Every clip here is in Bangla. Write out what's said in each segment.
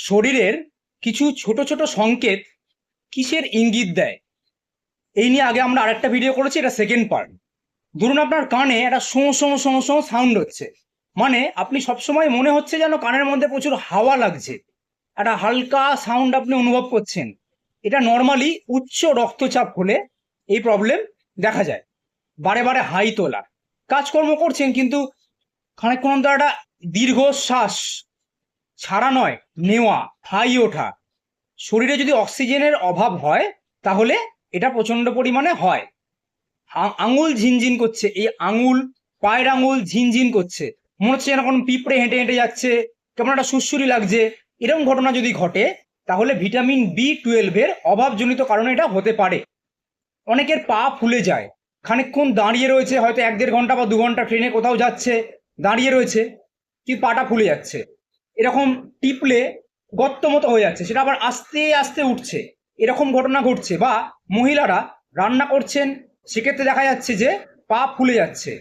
শরীরের কিছু ছোট ছোট সংকেত কিসের ইঙ্গিত দেয়, এই নিয়ে আগে আমরা আরেকটা ভিডিও করেছি, এটা সেকেন্ড পার্ট। ধরুন আপনার কানে একটা শোঁ শোঁ শোঁ শোঁ সাউন্ড হচ্ছে, মানে আপনি সবসময় মনে হচ্ছে যেন কানের মধ্যে প্রচুর হাওয়া লাগছে, একটা হালকা সাউন্ড আপনি অনুভব করছেন। এটা নর্মালি উচ্চ রক্তচাপ হলে এই প্রবলেম দেখা যায়। বারে বারে হাই তোলা, কাজকর্ম করছেন কিন্তু খানিকক্ষণ অন্তর একটা দীর্ঘশ্বাস ছাড়া নয় নেওয়া, হাই ওঠা। শরীরে যদি অক্সিজেনের অভাব হয় তাহলে এটা প্রচন্ড পরিমাণে হয়। আঙুল ঝিনঝিন করছে, এই আঙুল, পায়ের আঙুল ঝিনঝিন করছে, মনে হচ্ছে যেন কোনো পিঁপড়ে হেঁটে হেঁটে যাচ্ছে, কেমন একটা সুড়সুড়ি লাগছে। এরকম ঘটনা যদি ঘটে তাহলে ভিটামিন বি 12 অভাবজনিত কারণে এটা হতে পারে। অনেকের পা ফুলে যায়, খানিকক্ষণ দাঁড়িয়ে রয়েছে, হয়তো 1-1.5 ঘন্টা বা 2 ঘন্টা ট্রেনে কোথাও যাচ্ছে, দাঁড়িয়ে রয়েছে কিন্তু পাটা ফুলে যাচ্ছে, এরকম টিপলে গর্ত মতো হয়ে যাচ্ছে, সেটা আবার আস্তে আস্তে উঠছে, এরকম ঘটনা ঘটছে। বা মহিলারা রান্না করছেন, সেক্ষেত্রে দেখা যাচ্ছে যে পা ফুলে যাচ্ছে,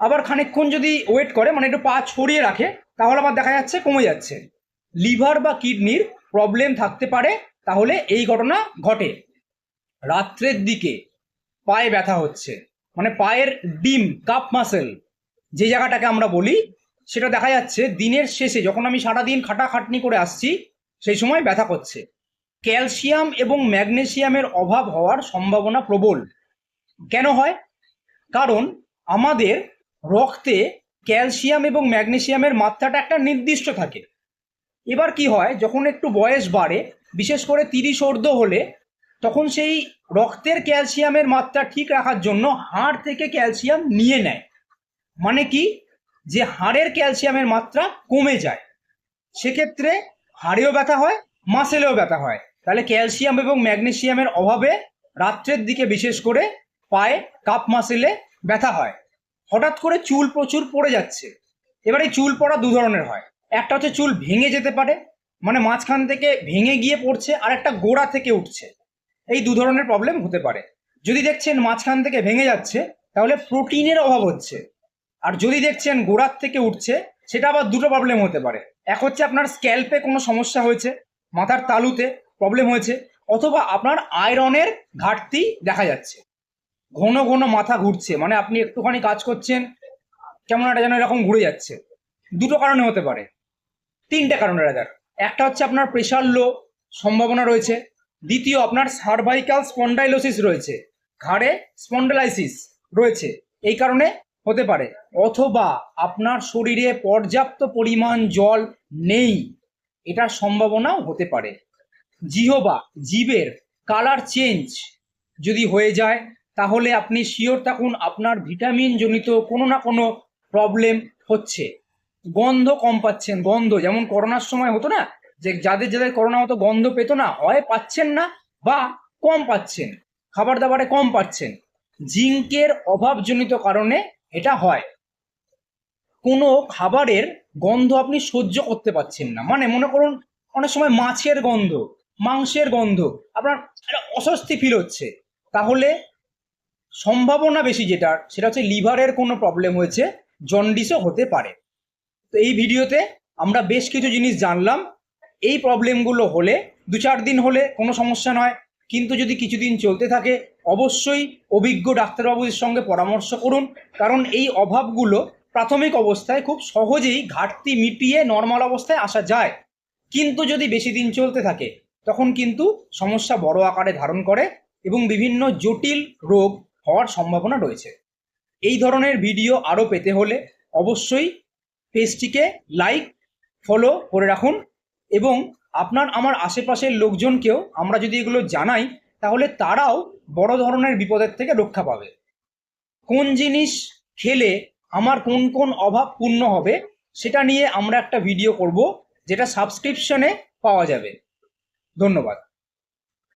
আবার খানিকক্ষণ যদি ওয়েট করে, মানে একটু পা ছড়িয়ে রাখে, তাহলে আবার দেখা যাচ্ছে কমে যাচ্ছে। লিভার বা কিডনির প্রবলেম থাকতে পারে, তাহলে এই ঘটনা ঘটে। রাত্রের দিকে পায়ে ব্যথা হচ্ছে, মানে পায়ের ডিম কাপ মাসেল যে জায়গাটাকে আমরা বলি, সেটা দেখা যাচ্ছে দিনের শেষে যখন আমি সারাদিন খাটাখাটনি করে আসছি সেই সময় ব্যথা করছে। ক্যালসিয়াম এবং ম্যাগনেসিয়ামের অভাব হওয়ার সম্ভাবনা প্রবল। কেন হয়? কারণ আমাদের রক্তে ক্যালসিয়াম এবং ম্যাগনেসিয়ামের মাত্রাটা একটা নির্দিষ্ট থাকে। এবার কি হয়, যখন একটু বয়স বাড়ে, বিশেষ করে 30 হলে, তখন সেই রক্তের ক্যালসিয়ামের মাত্রা ঠিক রাখার জন্য হাড় থেকে ক্যালসিয়াম নিয়ে নেয়। মানে কি, যে হাড়ের ক্যালসিয়ামের মাত্রা কমে যায়, সেক্ষেত্রে হাড়েও ব্যথা হয়, মাসেলেও ব্যথা হয়। তাহলে ক্যালসিয়াম এবং ম্যাগনেসিয়ামের অভাবে রাত্রের দিকে বিশেষ করে পায়ে কাপ মাসেলে ব্যথা হয়। হঠাৎ করে চুল প্রচুর পড়ে যাচ্ছে। এবার এই চুল পড়া দু ধরনের হয়, একটা হচ্ছে চুল ভেঙে যেতে পারে, মানে মাঝখান থেকে ভেঙে গিয়ে পড়ছে, আর একটা গোড়া থেকে উঠছে। এই দু ধরনের প্রবলেম হতে পারে। যদি দেখছেন মাঝখান থেকে ভেঙে যাচ্ছে, তাহলে প্রোটিনের অভাব হচ্ছে। আর যদি দেখছেন গোড়ার থেকে উঠছে, সেটা আবার দুটো প্রবলেম হতে পারে। এক হচ্ছে আপনার স্ক্যাল্পে কোনো সমস্যা হয়েছে, মাথার তালুতে প্রবলেম হয়েছে, অথবা আপনার আয়রনের ঘাটতি দেখা যাচ্ছে। ঘন ঘন মাথা ঘুরছে, মানে আপনি একটুখানি কাজ করছেন, কেমন একটা যেন এরকম ঘুরে যাচ্ছে। দুটো কারণে হতে পারে, তিনটে কারণে রাজার। একটা হচ্ছে আপনার প্রেশার লো সম্ভাবনা রয়েছে, দ্বিতীয় আপনার সার্ভাইকাল স্পন্ডাইলোসিস রয়েছে, ঘাড়ে স্পন্ডালাইসিস রয়েছে, এই কারণে হতে পারে। অথবা আপনার শরীরে পর্যাপ্ত পরিমাণ জল নেই, এটার সম্ভাবনাও হতে পারে। জিহবা, জিভের কালার চেঞ্জ যদি হয়ে যায়, তাহলে আপনি শিওর থাকুন আপনার ভিটামিন জনিত কোনো না কোনো প্রবলেম হচ্ছে। গন্ধ কম পাচ্ছেন, গন্ধ যেমন করোনার সময় হতো না, যে যাদের যাদের করোনা হতো গন্ধ পেতো না, হয় পাচ্ছেন না বা কম পাচ্ছেন, খাবার দাবারে কম পাচ্ছেন, জিঙ্কের অভাবজনিত কারণে এটা হয়। কোনো খাবারের গন্ধ আপনি সহ্য করতে পারছেন না, মানে মনে করুন অনেক সময় মাছের গন্ধ, মাংসের গন্ধ, আপনার একটা অস্বস্তি ফিল হচ্ছে, তাহলে সম্ভাবনা বেশি যেটা, সেটা হচ্ছে লিভারের কোনো প্রবলেম হয়েছে, জন্ডিসও হতে পারে। তো এই ভিডিওতে আমরা বেশ কিছু জিনিস জানলাম। এই প্রবলেমগুলো হলে 2-4 দিন হলে কোনো সমস্যা নয়, কিন্তু যদি কিছুদিন চলতে থাকে অবশ্যই অভিজ্ঞ ডাক্তারবাবুদের সঙ্গে পরামর্শ করুন, কারণ এই অভাবগুলো প্রাথমিক অবস্থায় খুব সহজেই ঘাটতি মিটিয়ে নর্মাল অবস্থায় আসা যায়, কিন্তু যদি বেশি দিন চলতে থাকে তখন কিন্তু সমস্যা বড় আকারে ধারণ করে এবং বিভিন্ন জটিল রোগ হওয়ার সম্ভাবনা রয়েছে। এই ধরনের ভিডিও আরও পেতে হলে অবশ্যই পেজটিকে লাইক, ফলো করে রাখুন, এবং আপনার আমার আশেপাশের লোকজনকেও আমরা যদি এগুলো জানাই, তাহলে তারাও বড় ধরনের বিপদের থেকে রক্ষা পাবে। কোন জিনিস খেলে আমার কোন কোন অভাব পূর্ণ হবে, সেটা নিয়ে আমরা একটা ভিডিও করব, যেটা সাবস্ক্রিপশনে পাওয়া যাবে। ধন্যবাদ।